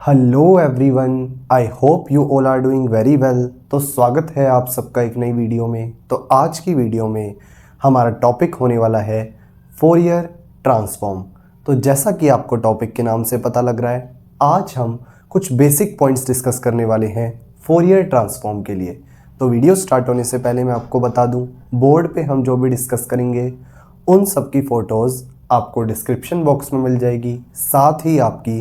Hello everyone, I hope you all are doing very well. तो स्वागत है आप सबका एक नई वीडियो में। तो आज की वीडियो में हमारा टॉपिक होने वाला है फोरियर ट्रांसफॉर्म। तो जैसा कि आपको टॉपिक के नाम से पता लग रहा है, आज हम कुछ बेसिक पॉइंट्स डिस्कस करने वाले हैं फोरियर ट्रांसफॉर्म के लिए। तो वीडियो स्टार्ट होने से पहले मैं आपको बता दूं, बोर्ड पे हम जो भी डिस्कस करेंगे उन सब की फ़ोटोज़ आपको डिस्क्रिप्शन बॉक्स में मिल जाएगी। साथ ही आपकी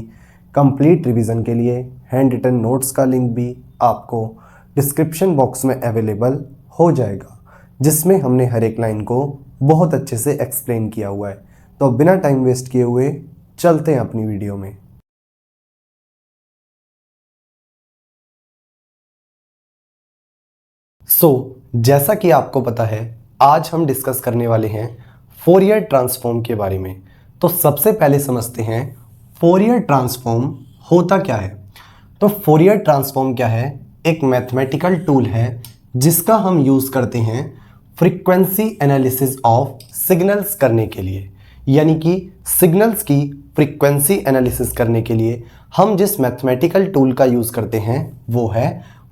कंप्लीट रिवीजन के लिए हैंड रिटन नोट्स का लिंक भी आपको डिस्क्रिप्शन बॉक्स में अवेलेबल हो जाएगा, जिसमें हमने हर एक लाइन को बहुत अच्छे से एक्सप्लेन किया हुआ है। तो बिना टाइम वेस्ट किए हुए चलते हैं अपनी वीडियो में। जैसा कि आपको पता है, आज हम डिस्कस करने वाले हैं फोरियर ट्रांसफॉर्म के बारे में। तो सबसे पहले समझते हैं फोरियर ट्रांसफॉर्म होता क्या है। तो फोरियर ट्रांसफॉर्म क्या है? एक मैथमेटिकल टूल है जिसका हम यूज़ करते हैं फ्रीक्वेंसी एनालिसिस ऑफ सिग्नल्स करने के लिए। यानी कि सिग्नल्स की फ्रीक्वेंसी एनालिसिस करने के लिए हम जिस मैथमेटिकल टूल का यूज़ करते हैं वो है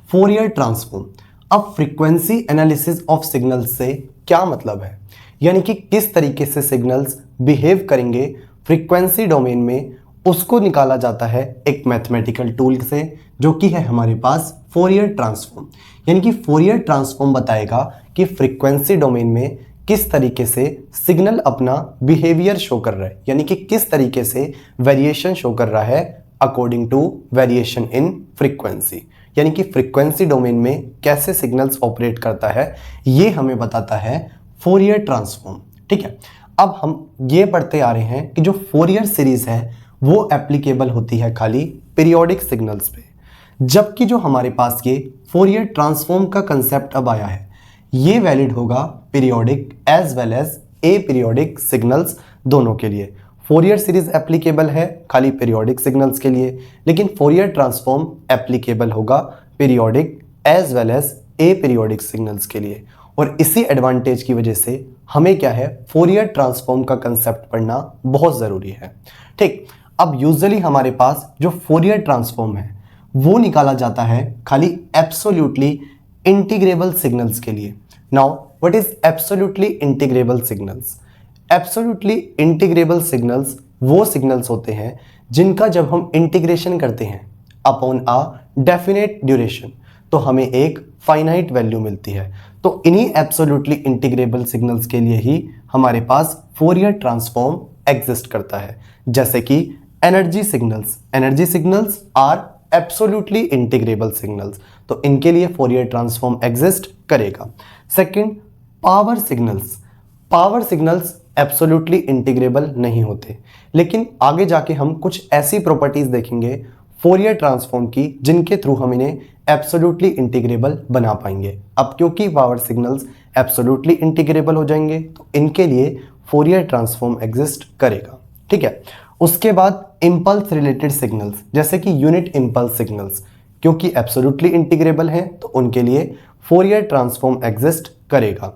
फोरियर ट्रांसफॉर्म। अब फ्रीक्वेंसी एनालिसिस ऑफ सिग्नल्स से क्या मतलब है, यानी कि किस तरीके से सिग्नल्स बिहेव करेंगे फ्रीक्वेंसी डोमेन में, उसको निकाला जाता है एक मैथमेटिकल टूल से, जो कि है हमारे पास फोरियर ट्रांसफॉर्म। यानी कि फोरियर ट्रांसफॉर्म बताएगा कि फ्रीक्वेंसी डोमेन में किस तरीके से सिग्नल अपना बिहेवियर शो कर रहा है, यानी कि किस तरीके से वेरिएशन शो कर रहा है according to variation in frequency. यानी कि फ्रीक्वेंसी डोमेन में कैसे सिग्नल्स ऑपरेट करता है, ये हमें बताता है फोरियर ट्रांसफॉर्म। ठीक है, अब हम ये पढ़ते आ रहे हैं कि जो फोरियर सीरीज है वो एप्लीकेबल होती है खाली पीरियोडिक सिग्नल्स पे, जबकि जो हमारे पास ये फोरियर ट्रांसफॉर्म का कंसेप्ट अब आया है ये वैलिड होगा periodic as well as aperiodic signals दोनों के लिए। फोरियर सीरीज एप्लीकेबल है खाली पीरियोडिक सिग्नल्स के लिए, लेकिन फोरियर ट्रांसफॉर्म एप्लीकेबल होगा periodic as well as aperiodic signals के लिए। और इसी एडवांटेज की वजह से हमें क्या है, फोरियर ट्रांसफॉर्म का कंसेप्ट पढ़ना बहुत ज़रूरी है। ठीक, अब यूजुअली हमारे पास जो फोरियर ट्रांसफॉर्म है वो निकाला जाता है खाली एब्सोल्युटली इंटीग्रेबल सिग्नल्स के लिए। Now what is absolutely integrable signals? Absolutely integrable signals वो सिग्नल्स होते हैं जिनका जब हम इंटीग्रेशन करते हैं अपॉन अ डेफिनेट ड्यूरेशन तो हमें एक फाइनाइट वैल्यू मिलती है। तो इन्हीं एब्सोल्युटली इंटीग्रेबल सिग्नल्स के लिए ही हमारे पास फोरियर ट्रांसफॉर्म एग्जिस्ट करता है। जैसे कि energy signals are absolutely integrable signals, तो इनके लिए फोरियर ट्रांसफॉर्म एग्जिस्ट करेगा। Second, power signals absolutely integrable नहीं होते, लेकिन आगे जाके हम कुछ ऐसी प्रॉपर्टीज देखेंगे फोरियर ट्रांसफॉर्म की जिनके थ्रू हम इन्हें एब्सोल्युटली इंटीग्रेबल बना पाएंगे। अब क्योंकि पावर सिग्नल्स एब्सोल्युटली इंटीग्रेबल हो जाएंगे तो इनके लिए फोरियर ट्रांसफॉर्म एग्जिस्ट करेगा। ठीक है, उसके बाद इंपल्स रिलेटेड सिग्नल्स जैसे कि यूनिट इंपल्स सिग्नल्स, क्योंकि एब्सोल्युटली इंटीग्रेबल हैं तो उनके लिए फोरियर ट्रांसफॉर्म एग्जिस्ट करेगा।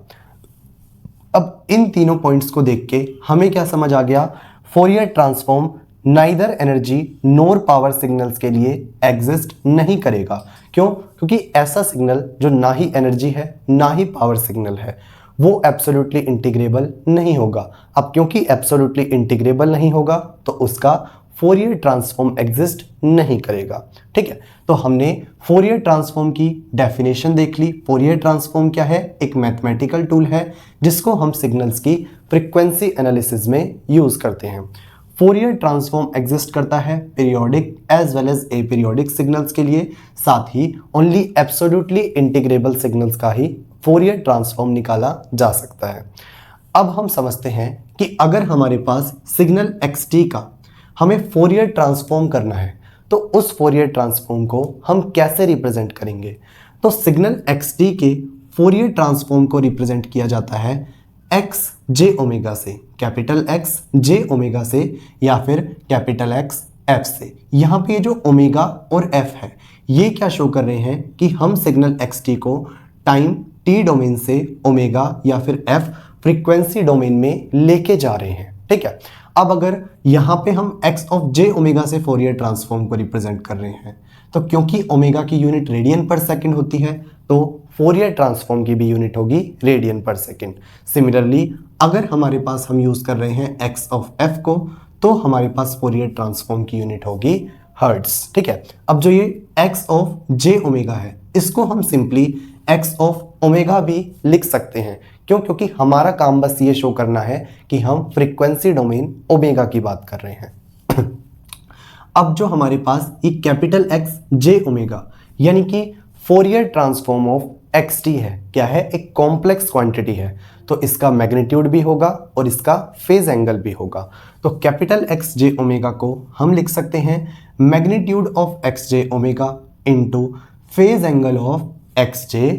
अब इन तीनों पॉइंट्स को देख के हमें क्या समझ आ गया, Fourier transform neither energy nor power signals के लिए एग्जिस्ट नहीं करेगा। क्यों? क्योंकि ऐसा सिग्नल जो ना ही एनर्जी है ना ही पावर सिग्नल है वो एब्सोल्युटली इंटीग्रेबल नहीं होगा। अब क्योंकि एब्सोल्युटली इंटीग्रेबल नहीं होगा तो उसका फोरियर ट्रांसफॉर्म एग्जिस्ट नहीं करेगा। ठीक है, तो हमने फोरियर ट्रांसफॉर्म की डेफिनेशन देख ली। फोरियर ट्रांसफॉर्म क्या है? एक मैथमेटिकल टूल है जिसको हम सिग्नल्स की फ्रीक्वेंसी एनालिसिस में यूज करते हैं। फोरियर ट्रांसफॉर्म एग्जिस्ट करता है periodic as well as aperiodic signals के लिए, साथ ही ओनली एब्सोल्युटली इंटीग्रेबल सिग्नल्स का ही फोरियर ट्रांसफॉर्म निकाला जा सकता है। अब हम समझते हैं कि अगर हमारे पास सिग्नल xt का हमें फोरियर ट्रांसफॉर्म करना है तो उस फोरियर ट्रांसफॉर्म को हम कैसे रिप्रेजेंट करेंगे। तो सिग्नल xt के फोरियर ट्रांसफॉर्म को रिप्रेजेंट किया जाता है x j ओमेगा से, कैपिटल X j ओमेगा से या फिर कैपिटल X f से। यहाँ पे ये जो ओमेगा और f है ये क्या शो कर रहे हैं कि हम सिग्नल xt को टाइम t डोमेन से ओमेगा या फिर f फ्रीक्वेंसी डोमेन में लेके जा रहे हैं। ठीक है, अब अगर यहाँ पे हम x ऑफ j ओमेगा से फोरियर ट्रांसफॉर्म को रिप्रेजेंट कर रहे हैं, तो क्योंकि ओमेगा की यूनिट रेडियन पर सेकंड होती है तो फोरियर ट्रांसफॉर्म की भी यूनिट होगी रेडियन पर सेकंड। सिमिलरली अगर हमारे पास हम यूज कर रहे हैं x ऑफ f को, तो हमारे पास फोरियर ट्रांसफॉर्म की यूनिट होगी हर्ट्ज। ठीक है, अब जो ये x ऑफ j ओमेगा है इसको हम सिंपली x ऑफ ओमेगा भी लिख सकते हैं। क्यों? क्योंकि हमारा काम बस ये शो करना है कि हम फ्रीक्वेंसी डोमेन ओमेगा की बात कर रहे हैं। अब जो हमारे पास ये कैपिटल X j ओमेगा यानी कि फोरियर ट्रांसफॉर्म ऑफ xt है, क्या है? एक कॉम्प्लेक्स क्वांटिटी है, तो इसका मैग्नीट्यूड भी होगा और इसका फेज एंगल भी होगा। तो कैपिटल X j ओमेगा को हम लिख सकते हैं magnitude of x j omega into phase angle of x j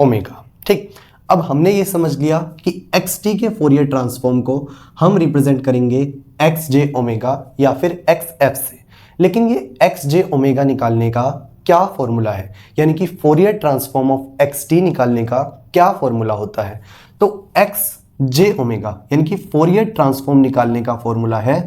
omega. ठीक, अब हमने ये समझ लिया कि xt के फोरियर ट्रांसफॉर्म को हम रिप्रेजेंट करेंगे x j ओमेगा या फिर xf से। लेकिन ये x j ओमेगा निकालने का क्या फॉर्मूला है, यानी कि फोरियर ट्रांसफॉर्म ऑफ xt निकालने का क्या फॉर्मूला होता है? तो x j ओमेगा यानी कि फोरियर ट्रांसफॉर्म निकालने का फॉर्मूला है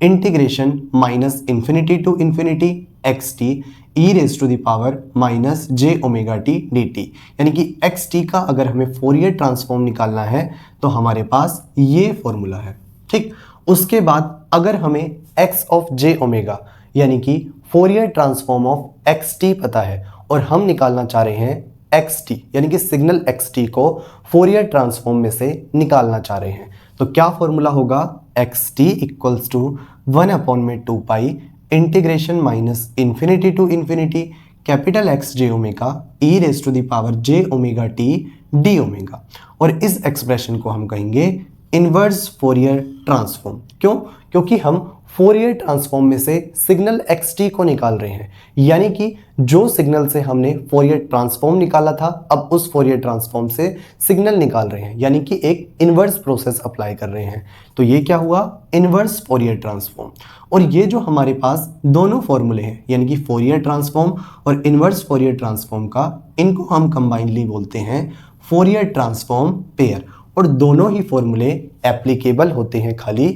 integration minus infinity to infinity xt e raise to the power minus j omega t dt। यानी कि xt का अगर हमें फोरियर ट्रांसफॉर्म निकालना है तो हमारे पास ये फॉर्मूला है। ठीक, उसके बाद अगर हमें x ऑफ j ओमेगा यानी कि फोरियर ट्रांसफॉर्म ऑफ xt पता है और हम निकालना चाह रहे हैं xt यानी कि सिग्नल xt को फोरियर ट्रांसफॉर्म में से निकालना चाह रहे हैं, तो क्या फॉर्मूला होगा? xt equals to 1/2 pi integration minus infinity to infinity capital x j omega e raise to the power j omega t d omega. और इस एक्सप्रेशन को हम कहेंगे इनवर्स फोरियर ट्रांसफॉर्म। क्यों? क्योंकि हम फोरियर ट्रांसफॉर्म में से सिग्नल xt को निकाल रहे हैं, यानी कि जो सिग्नल से हमने फोरियर ट्रांसफॉर्म निकाला था अब उस फोरियर ट्रांसफॉर्म से सिग्नल निकाल रहे हैं, यानी कि एक इनवर्स प्रोसेस अप्लाई कर रहे हैं। तो ये क्या हुआ? Inverse Fourier transform. और ये जो हमारे पास दोनों फॉर्मूले हैं यानी कि फोरियर ट्रांसफॉर्म और इनवर्स फोरियर ट्रांसफॉर्म का, इनको हम कंबाइनली बोलते हैं फोरियर ट्रांसफॉर्म पेयर। और दोनों ही फॉर्मूले एप्लीकेबल होते हैं खाली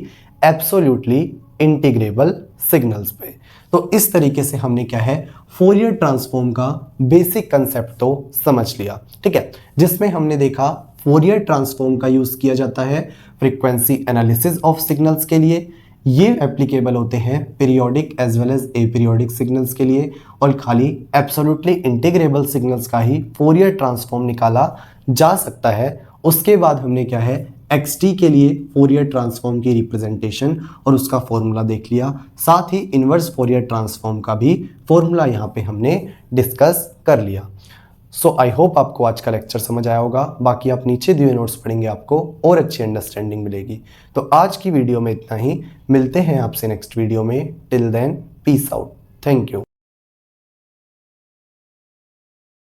एब्सोल्युटली इंटीग्रेबल सिग्नल्स पे। तो इस तरीके से हमने क्या है फोरियर ट्रांसफॉर्म का बेसिक कंसेप्ट तो समझ लिया। ठीक है, जिसमें हमने देखा फोरियर ट्रांसफॉर्म का यूज किया जाता है फ्रीक्वेंसी एनालिसिस ऑफ सिग्नल्स के लिए। ये एप्लीकेबल होते हैं periodic as well as aperiodic signals के लिए, और खाली एब्सोल्युटली इंटीग्रेबल सिग्नल्स का ही फोरियर ट्रांसफॉर्म निकाला जा सकता है। उसके बाद हमने क्या है xt के लिए फोरियर ट्रांसफॉर्म की रिप्रेजेंटेशन और उसका फॉर्मूला देख लिया, साथ ही इनवर्स फोरियर ट्रांसफॉर्म का भी फॉर्मूला यहाँ पे हमने डिस्कस कर लिया। सो आई होप आपको आज का लेक्चर समझ आया होगा। बाकी आप नीचे दिए नोट्स पढ़ेंगे, आपको और अच्छी अंडरस्टैंडिंग मिलेगी। तो आज की वीडियो में इतना ही, मिलते हैं आपसे नेक्स्ट वीडियो में। Till then peace out, thank you.